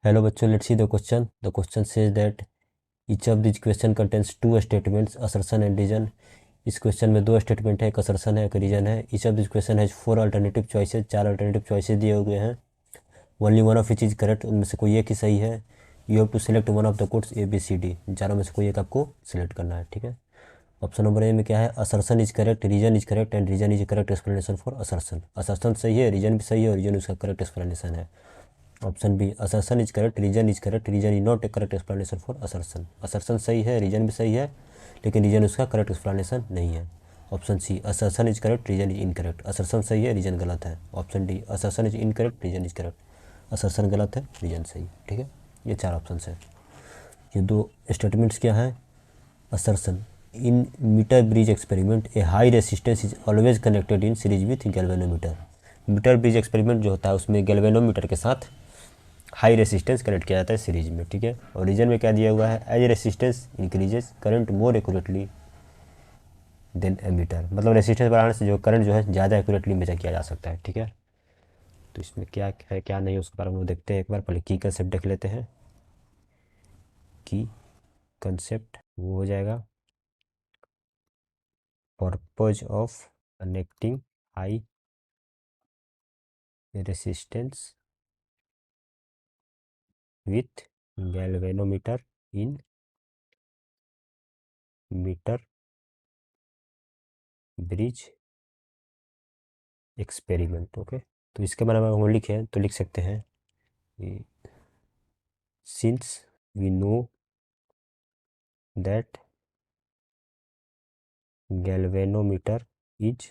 Hello बच्चों, let's see the question. The question says that each of these question contains two statements, assertion and reason. इस question में दो statement है, एक assertion है, एक रीजन है. Each of this question has four alternative choices, चार अल्टरनेटिव चॉइसेस दिए हुए हैं. Only one of which is correct, उनमें से कोई एक ही सही है. You have to select one of the codes A B C D, चारों में से कोई एक आपको सिलेक्ट करना है. ठीक है. ऑप्शन नंबर ए में क्या है, assertion is correct, reason is correct and reason is correct explanation for assertion. Assertion सही है, रीजन भी सही है और रीजन उसका करेक्ट एक्सप्लेनेशन है. Option B, assertion is correct, reason is correct, reason is not a correct explanation for assertion. Assertion सही है, रीजन भी सही है, लेकिन रीजन उसका करेक्ट एक्सप्लेनेशन नहीं है. Option C, assertion is correct, reason is incorrect. Assertion सही है, रीजन गलत है. Option D, assertion is incorrect, reason is correct. Assertion गलत है, रीजन सही. ठीक है, ये चार ऑप्शन है. ये दो स्टेटमेंट्स क्या हैं. Assertion, in metre bridge experiment a high resistance is always connected in series with galvanometer. Metre bridge experiment जो होता है उसमें गैल्वेनोमीटर के साथ हाई रेसिस्टेंस कनेक्ट किया जाता है सीरीज में. ठीक है. और रीजन में क्या दिया हुआ है, as resistance increases current more accurately than ammeter. मतलब रेसिस्टेंस बढ़ाने से जो करंट जो है ज़्यादा एक्यूरेटली मेजर किया जा सकता है. ठीक है. तो इसमें क्या है क्या नहीं उसके बारे में देखते हैं एक बार. पहले की कंसेप्ट देख लेते हैं. की कंसेप्ट वो हो जाएगा, purpose of connecting high resistance with galvanometer in metre bridge experiment. Okay. तो इसके बारे में हम लिखें तो लिख सकते हैं, since we know that galvanometer is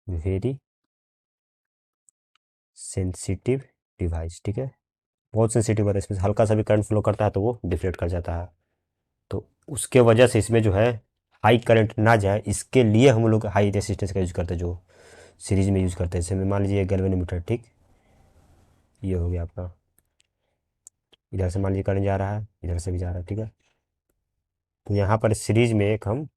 very sensitive device. ठीक है. बहुत सेंसिटिव है, इसमें हल्का सा भी करंट फ्लो करता है तो वो डिफ्लेक्ट कर जाता है. तो उसके वजह से इसमें जो है हाई करंट ना जाए, इसके लिए हम लोग हाई रेसिस्टेंस का यूज़ करते हैं जो सीरीज में यूज़ करते हैं. जैसे मान लीजिए गैल्वेनोमीटर, ठीक, ये हो गया आपका. इधर से मान लीजिए करंट जा रहा है, इधर से भी जा रहा है. ठीक है. तो यहाँ पर सीरीज में एक हम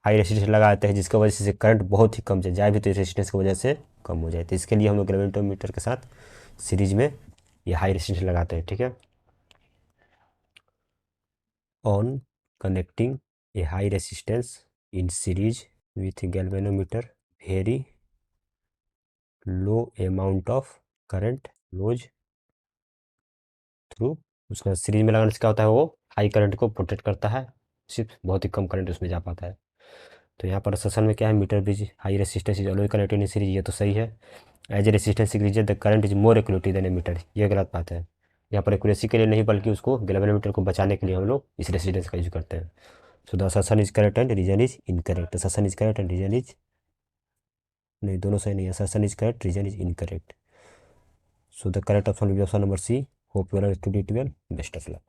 हाई रेसिस्टेंस लगा देते हैं जिसकी वजह से करंट बहुत ही कम जाए भी तो रेसिस्टेंस की वजह से कम हो जाए. तो इसके लिए हम लोग गैल्वेनोमीटर के साथ सीरीज में ये हाई रेसिस्टेंस लगाते हैं. ठीक है. On connecting A high resistance in series with galvanometer very low amount of current flows through. उसका सीरीज में लगाने से क्या होता है, वो हाई करंट को प्रोटेक्ट करता है, सिर्फ बहुत ही कम करंट उसमें जा पाता है. तो यहाँ पर सेशन में क्या है, metre bridge high resistance is always connected in series, ये तो सही है. As a resistance increases the current is more accurately than ammeter, ये गलत बात है. यहाँ पर एक्यूरेसी के लिए नहीं बल्कि उसको गैल्वेनोमीटर को बचाने के लिए हम लोग इस रेसिस्टेंस का यूज करते हैं. So the assertion is correct and reason is incorrect. Assertion is correct and reason is, नहीं दोनों सही नहीं है. Assertion is correct, reason is incorrect. So the correct option will be option number C. Hope you are study 12. Best of luck.